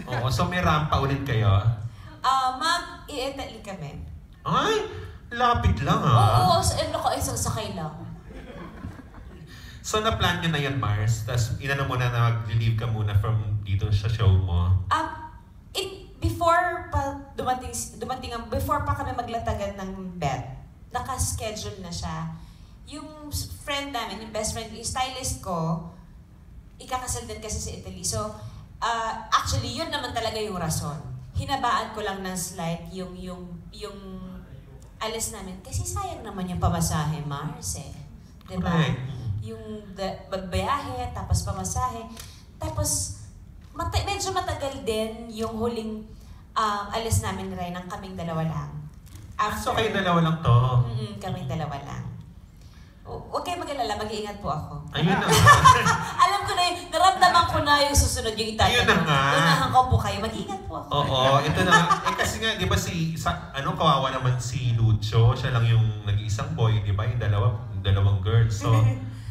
Oo, so may rampa ulit kayo? Mag-i-Italy kami. Ay, lapit lang Oo, isang sakay lang. So na-plan nyo na yan, Mars? Tapos inano mo na mag-leave ka muna from dito sa show mo? Before pa kami maglatagan ng bet, naka-schedule na siya. Yung friend namin, yung best friend, yung stylist ko, ikakasal din kasi sa Italy. So, actually, yun naman talaga yung rason. Hinabaan ko lang ng slight yung alis namin. Kasi sayang naman yung pamasahe, Mars eh. Diba? Correct. Yung bayahe, tapos pamasahe. Tapos, medyo matagal din yung huling alis namin rin ng kaming dalawa lang. So kayo dalawa lang to? Kaming dalawa lang. Huwag kayo mag-alala, mag-iingat po ako. Ayun na nga. Alam ko na yun, naramdaman ko na yung susunod yung itatanong. Ayun na nga. Unahan ko po kayo, mag-iingat po ako. Oo, ito na nga. Kasi nga, di ba kawawa naman si Lucho, siya lang yung nag-iisang boy, di ba? Yung dalawang girls. So,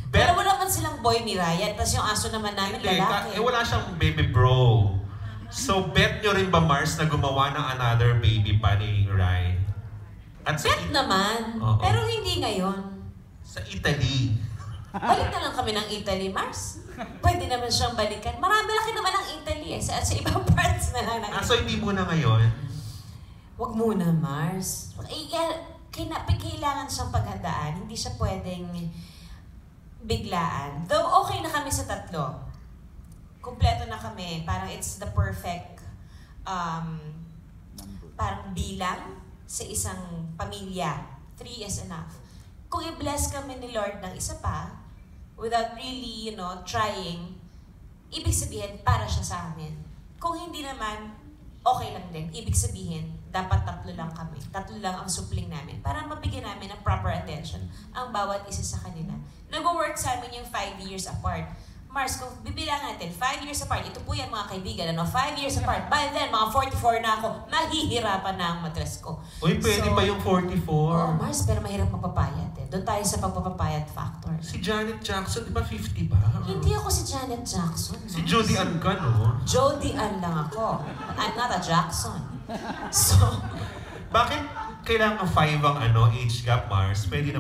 pero wala naman silang boy ni Ryan, tapos yung aso naman namin lalaki. Wala siyang baby bro. So, bet nyo rin ba, Mars, na gumawa ng another baby pa ni Ryan? Bet naman, pero hindi ngayon. Sa Italy. Balik na lang kami ng Italy, Mars. Pwede naman siyang balikan. Laki naman ang Italy eh. Sa ibang parts na lang. So hindi muna ngayon? Wag muna, Mars. Kailangan siyang paghandaan. Hindi siya pwedeng biglaan. Though okay na kami sa tatlo. Kumpleto na kami. Parang it's the perfect parang bilang sa isang pamilya. 3 is enough. Kung i-bless kami ni Lord ng isa pa, without really, trying, ibig sabihin, para siya sa amin. Kung hindi naman, okay lang din. Ibig sabihin, dapat 3 lang kami. 3 lang ang supling namin. Para mabigyan namin ng proper attention ang bawat isa sa kanila. Nag-work sa amin yung 5 years apart. Mars, kung bibilang natin, 5 years apart, ito po yan mga kaibigan, 5 years apart, by then, mga 44 na ako, mahihirapan na ang matres ko. Uy, pwede pa yung 44. Oo, Mars, pero mahirap magpapayat eh. Doon tayo sa pagpapapayat factor. Si Janet Jackson, di ba 50 ba? Hindi ako si Janet Jackson. Si Jody Ann ka, no? Jody Ann lang ako. I'm not a Jackson. So, bakit kailangan 5 ang age gap, Mars? Pwede